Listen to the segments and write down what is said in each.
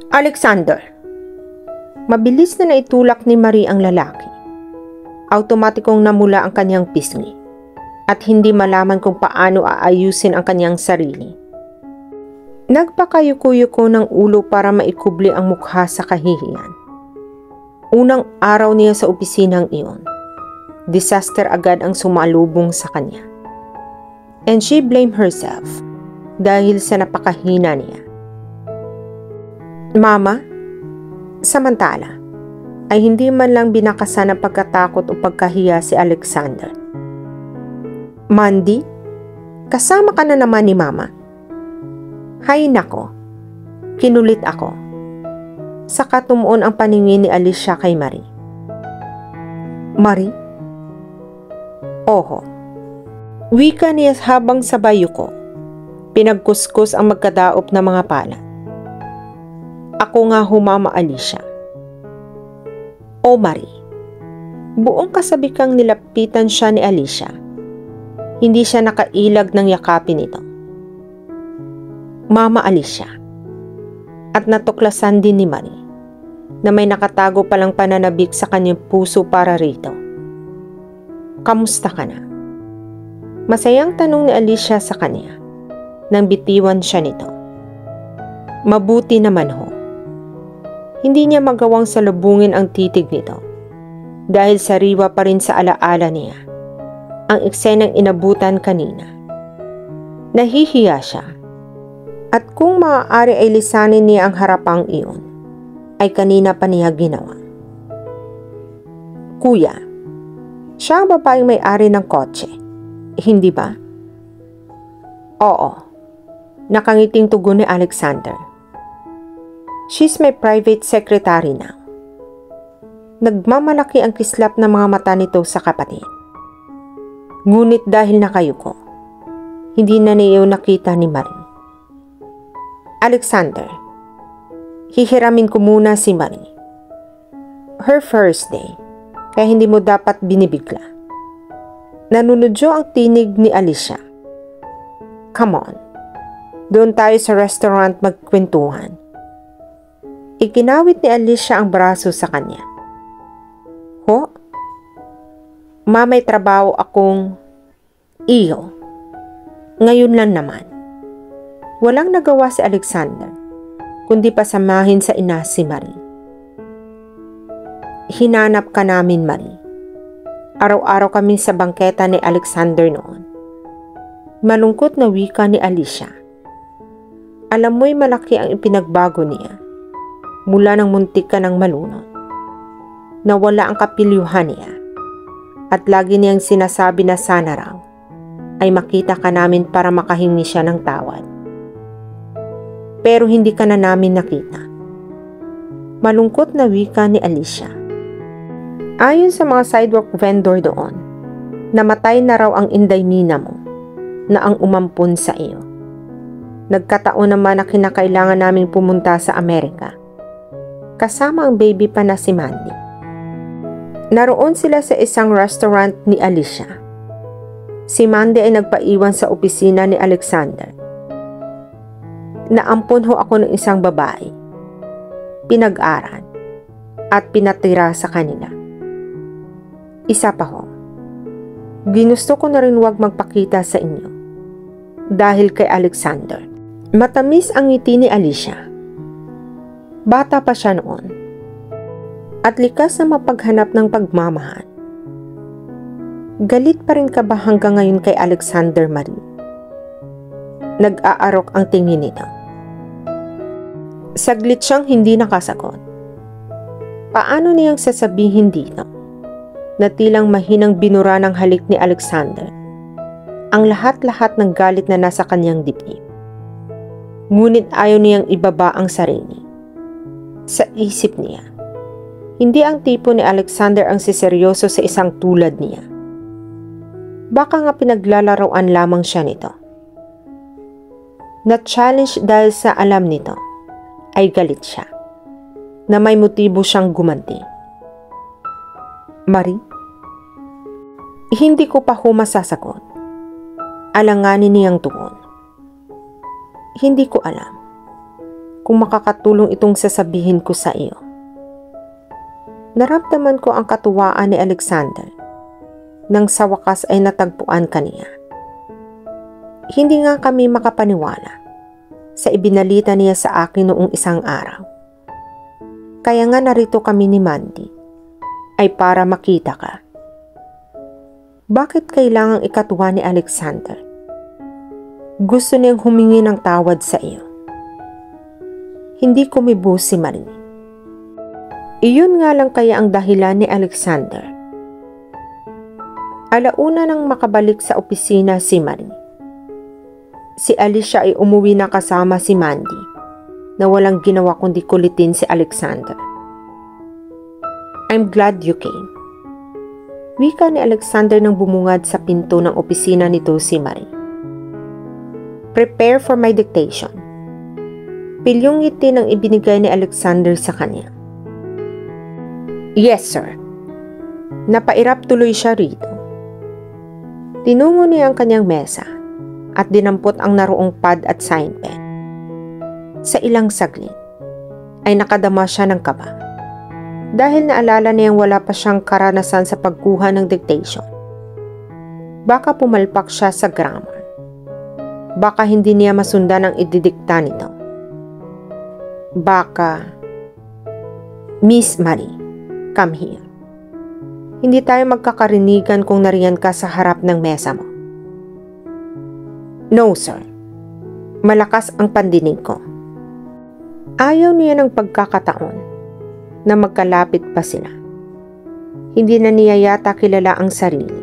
Alexander. Mabilis na naitulak ni Marie ang lalaki. Automatikong namula ang kanyang pisngi at hindi malaman kung paano aayusin ang kanyang sarili. Nagpakayuko-yuko ng ulo para maikubli ang mukha sa kahihiyan. Unang araw niya sa opisinang iyon, disaster agad ang sumalubong sa kanya. And she blamed herself dahil sa napakahina niya. Mama, samantala, ay hindi man lang binakasan ng pagkatakot o pagkahiya si Alexander. Mandy, kasama ka na naman ni Mama. Hay nako, kinulit ako. Saka tumuon ang paningin ni Alicia kay Marie. Marie? Oho. Wika niya habang sa bayo ko. Pinagkuskus ang magkadaop na mga pala. Ako nga humama, Alicia. O Marie, buong kasabikang nilapitan siya ni Alicia. Hindi siya nakailag ng yakapin ito. Mama Alicia. At natuklasan din ni Marie na may nakatago palang pananabik sa kanyang puso para rito. Kamusta ka na? Masayang tanong ni Alicia sa kanya nang bitiwan siya nito. Mabuti naman ho. Hindi niya magawang salubungin ang titig nito dahil sariwa pa rin sa alaala niya ang eksenang inabutan kanina. Nahihiya siya at kung maaari ay lisanin niya ang harapang iyon ay kanina pa niya ginawa. Kuya, siya ang babaeng may-ari ng kotse, hindi ba? Oo, nakangiting tugon ni Alexander. She's my private secretary now. Nagmamalaki ang kislap ng mga mata nito sa kapatid. Ngunit dahil nakayuko, hindi na niya nakita ni Marie. Alexander, hihiramin ko muna si Marie. Her first day, kaya hindi mo dapat binibigla. Nanunodyo ang tinig ni Alicia. Come on, doon tayo sa restaurant magkwentuhan. Ikinawit ni Alicia ang braso sa kanya. Ho? May trabaho akong iyo. Ngayon lang naman. Walang nagawa si Alexander, kundi pasamahin sa ina si Marie. Hinanap ka namin, Marie. Araw-araw kami sa bangketa ni Alexander noon. Malungkot na wika ni Alicia. Alam mo'y malaki ang ipinagbago niya. Mula nang muntik ka ng malunod. Nawala ang kapilyuhan niya. At lagi niyang sinasabi na sana raw ay makita ka namin para makahingi siya ng tawad. Pero hindi ka na namin nakita. Malungkot na wika ni Alicia. Ayon sa mga sidewalk vendor doon, namatay na raw ang inday Mina mo na ang umampun sa iyo. Nagkataon naman na kinakailangan naming pumunta sa Amerika. Kasama ang baby pa na si Mandy. Naroon sila sa isang restaurant ni Alicia. Si Mandy ay nagpaiwan sa opisina ni Alexander. Naampon ho ako ng isang babae. Pinag-aral at pinatira sa kanila. Isa pa ho. Ginusto ko na rin huwag magpakita sa inyo. Dahil kay Alexander. Matamis ang ngiti ni Alicia. Bata pa siya noon. At likas na mapaghanap ng pagmamahal. Galit pa rin ka ba hanggang ngayon kay Alexander, Marie? Nag-aarok ang tingin nito. Saglit siyang hindi nakasagot. Paano niyang sasabihin dito na tilang mahinang binura ng halik ni Alexander ang lahat-lahat ng galit na nasa kanyang dibdib. Ngunit ayaw niyang ibaba ang sarili. Sa isip niya, hindi ang tipo ni Alexander ang siseryoso sa isang tulad niya. Baka nga pinaglalaroan lamang siya nito. Na-challenge dahil sa alam nito, ay galit siya, na may motibo siyang gumanti. Marie? Hindi ko pa masasagot. Alanganin niyang tugon. Hindi ko alam kung makakatulong itong sasabihin ko sa iyo. Naramdaman ko ang katuwaan ni Alexander nang sa wakas ay natagpuan kaniya. Hindi nga kami makapaniwala sa ibinalita niya sa akin noong isang araw. Kaya nga narito kami ni Mandy ay para makita ka. Bakit kailangang ikatuwa ni Alexander? Gusto niyang humingi ng tawad sa iyo. Hindi kumibo si Marie. Iyon nga lang kaya ang dahilan ni Alexander. Alauna nang makabalik sa opisina si Marie. Si Alicia ay umuwi na kasama si Mandy na walang ginawa kundi kulitin si Alexander. I'm glad you came. Wika ni Alexander nang bumungad sa pinto ng opisina nito si Marie. Prepare for my dictation. Pilyong ngiti nang ibinigay ni Alexander sa kanya. Yes, sir. Napairap tuloy siya rito. Tinungo niya ang kanyang mesa at dinampot ang naroong pad at sign pen. Sa ilang saglit ay nakadama siya ng kaba dahil naalala niyang wala pa siyang karanasan sa pagkuha ng dictation. Baka pumalpak siya sa grammar. Baka hindi niya masundan ang ididikta nito. Baka, Miss Marie, come here. Hindi tayo magkakarinigan kung nariyan ka sa harap ng mesa mo. No, sir. Malakas ang pandinig ko. Ayaw niya ng pagkakataon na magkalapit pa sila. Hindi na niya yata kilala ang sarili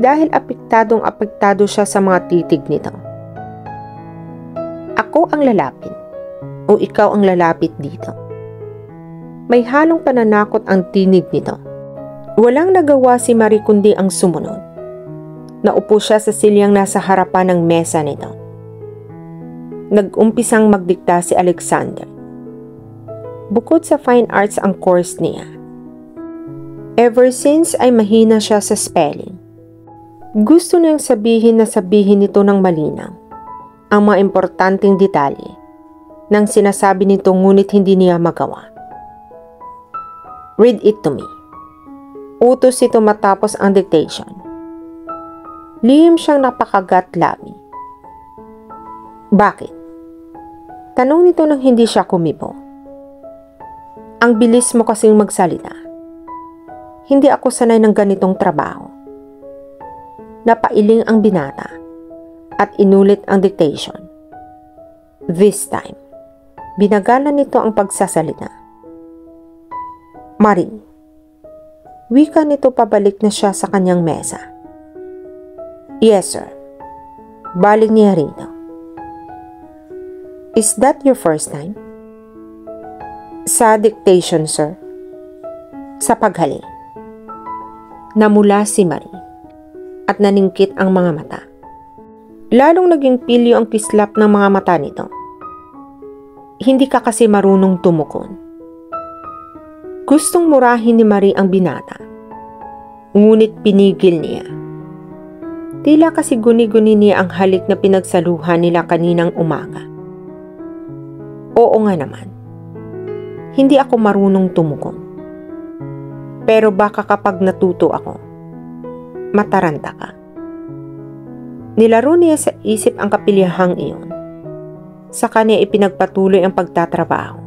dahil apektado siya sa mga titig nito. Ako ang lalapit o ikaw ang lalapit dito. May halong pananakot ang tinig nito. Walang nagawa si Marie kundi ang sumunod. Naupo siya sa silyang nasa harapan ng mesa nito. Nag-umpisang magdikta si Alexander. Bukod sa fine arts ang course niya. Ever since ay mahina siya sa spelling. Gusto niyang sabihin nito ng malinaw ang mga importanteng detalye nang sinasabi nito ngunit hindi niya magawa. Read it to me. Utos ito matapos ang dictation. Lihim siyang napakagat-labi. Bakit? Tanong nito nang hindi siya kumibo. Ang bilis mo kasing magsalita. Hindi ako sanay ng ganitong trabaho. Napailing ang binata at inulit ang dictation. This time, binagalan nito ang pagsasalita. Marie, wika nito pabalik na siya sa kanyang mesa. Yes, sir. Balik niya rito. Is that your first time? Sa dictation, sir. Sa paghali. Namula si Marie at naningkit ang mga mata. Lalong naging pilyo ang kislap ng mga mata nito. Hindi ka kasi marunong tumukon. Gustong murahin ni Marie ang binata. Ngunit pinigil niya. Tila kasi guni-guni niya ang halik na pinagsaluhan nila kaninang umaga. Oo nga naman. Hindi ako marunong tumukon. Pero baka kapag natuto ako, mataranta ka. Nilaro niya sa isip ang kapilihang iyon. Sa kanya ipinagpatuloy ang pagtatrabaho.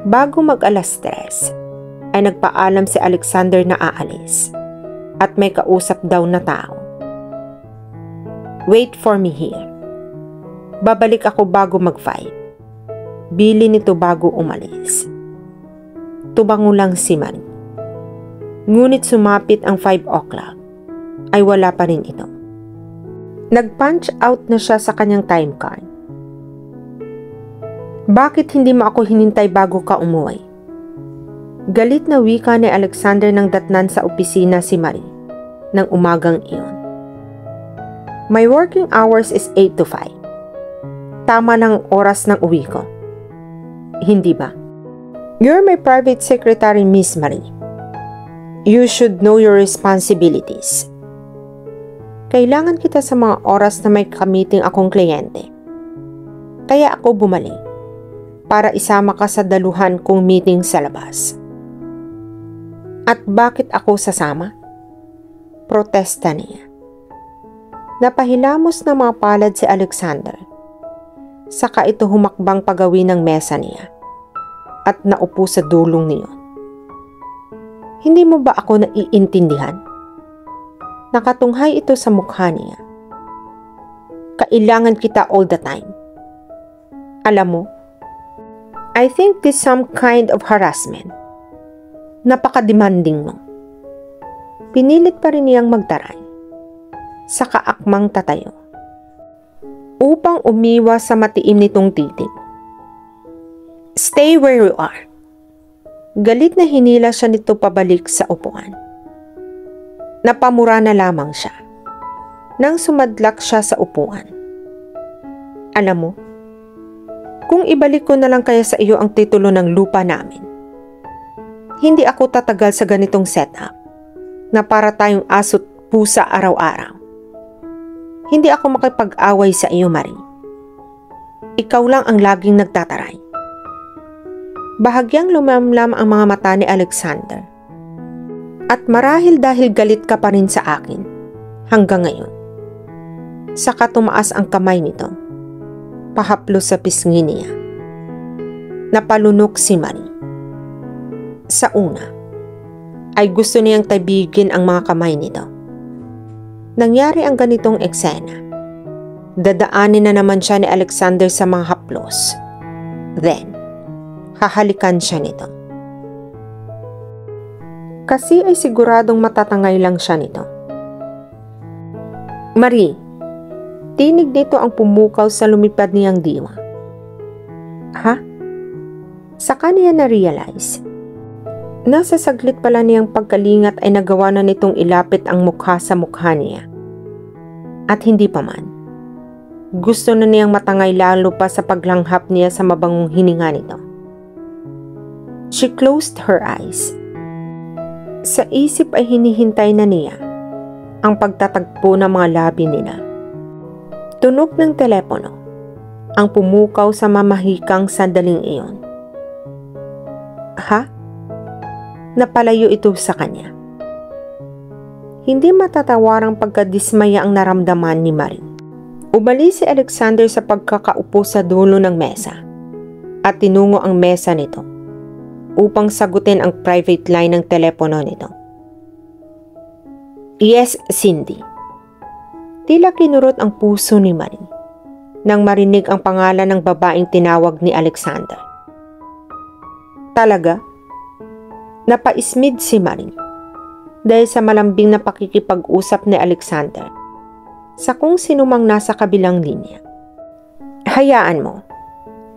Bago mag-alas 3, ay nagpaalam si Alexander na aalis at may kausap daw na tao. Wait for me here. Babalik ako bago mag-5. Bili nito bago umalis. Tubango lang si Marie. Ngunit sumapit ang 5 o'clock ay wala pa rin ito. Nag-punch out na siya sa kanyang time card. Bakit hindi mo ako hinintay bago ka umuwi? Galit na wika ni Alexander nang datnan sa opisina si Marie ng umagang iyon. My working hours is 8 to 5. Tama ng oras ng uwi ko. Hindi ba? You're my private secretary, Miss Marie. You should know your responsibilities. Kailangan kita sa mga oras na may kamiting akong kliyente. Kaya ako bumalik para isama ka sa daluhan kong meeting sa labas. At bakit ako sasama? Protesta niya. Napahilamos na mga palad si Alexander. Saka ito humakbang pagawin ng mesa niya at naupo sa dulong niyon. Hindi mo ba ako naiintindihan? Nakatunghay ito sa mukha niya. Kailangan kita all the time. Alam mo, I think this some kind of harassment. Napaka-demanding mo. Pinilit pa rin niyang magtaray. Saka akmang tatayo. Upang umiwas sa matiim nitong titig. Stay where you are. Galit na hinila siya nito pabalik sa upuan. Napamura na lamang siya nang sumadlak siya sa upuan. Alam mo, kung ibalik ko na lang kaya sa iyo ang titulo ng lupa namin, hindi ako tatagal sa ganitong setup na para tayong aso't pusa araw-araw. Hindi ako makipag-away sa iyo, Marie. Ikaw lang ang laging nagtataray. Bahagyang lumamlam ang mga mata ni Alexander. At marahil dahil galit ka pa rin sa akin hanggang ngayon. Saka tumaas ang kamay nito, pahaplos sa pisngi niya. Napalunok si Marie. Sa una, ay gusto niyang tabigin ang mga kamay nito. Nangyari ang ganitong eksena. Dadaanin na naman siya ni Alexander sa mga haplos. Then, hahalikan siya nito. Kasi ay siguradong matatangay lang siya nito. Marie, tinig nito ang pumukaw sa lumipad niyang diwa. Ha? Saka niya na-realize. Nasa saglit pala niyang pagkalingat ay nagawa na nitong ilapit ang mukha sa mukha niya. At hindi pa man. Gusto na niyang matangay lalo pa sa paglanghap niya sa mabangong hininga nito. She closed her eyes. Sa isip ay hinihintay na niya ang pagtatagpo ng mga labi nila. Tunog ng telepono ang pumukaw sa mamahikang sandaling iyon. Ha? Napalayo ito sa kanya. Hindi matatawarang pagkadismaya ang naramdaman ni Marie. Umalis si Alexander sa pagkakaupo sa dulo ng mesa at tinungo ang mesa nito upang sagutin ang private line ng telepono nito. Yes, Cindy. Tila kinurot ang puso ni Marie nang marinig ang pangalan ng babaeng tinawag ni Alexander. Talaga? Napaismid si Marie dahil sa malambing na pakikipag-usap ni Alexander sa kung sino mang nasa kabilang linya. Hayaan mo,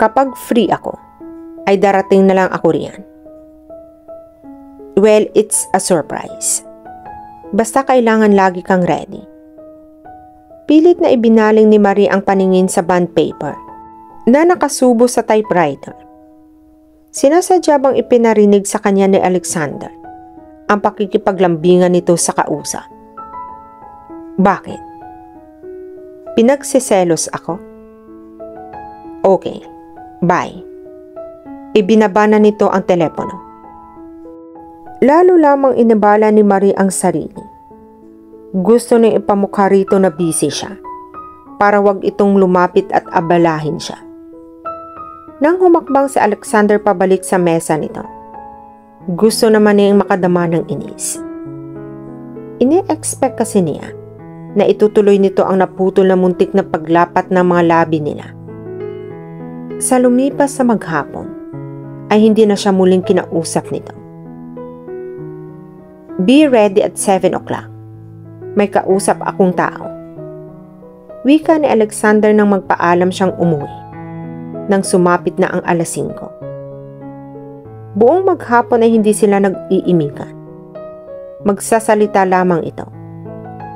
kapag free ako, ay darating na lang ako riyan. Well, it's a surprise. Basta kailangan lagi kang ready. Pilit na ibinaling ni Marie ang paningin sa bond paper na nakasubo sa typewriter. Sinasadya bang ipinarinig sa kanya ni Alexander ang pakikipaglambingan nito sa kausap? Bakit? Pinagsiselos ako? Okay, bye. Ibinaba na nito ang telepono. Lalo lamang inabala ni Marie ang sarili. Gusto niyang ipamukha rito na busy siya para wag itong lumapit at abalahin siya. Nang humakbang si Alexander pabalik sa mesa nito, gusto naman niyang makadama ng inis. Ini-expect kasi niya na itutuloy nito ang naputol na muntik na paglapat ng mga labi nila. Sa lumipas sa maghapon, ay hindi na siya muling kinausap nito. Be ready at 7 o'clock. May kausap akong tao. Wika ni Alexander nang magpaalam siyang umuwi nang sumapit na ang alas 5. Buong maghapon ay hindi sila nag-iimikan. Magsasalita lamang ito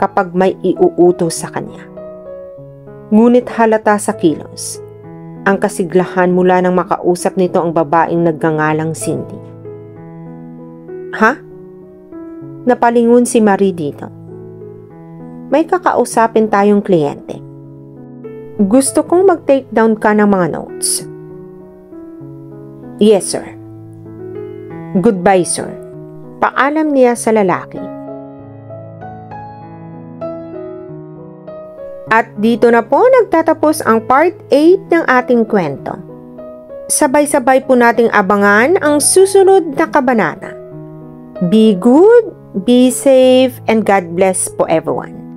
kapag may iuutos sa kanya. Ngunit halata sa kilos ang kasiglahan mula nang makausap nito ang babaeng nagngangalang Cindy. Ha? Napalingon si Marie dito. May kakausapin tayong kliyente. Gusto kong mag-take down ka ng mga notes. Yes, sir. Goodbye, sir. Paalam niya sa lalaki. At dito na po nagtatapos ang part 8 ng ating kwento. Sabay-sabay po nating abangan ang susunod na kabanata. Be good, be safe, and God bless po everyone.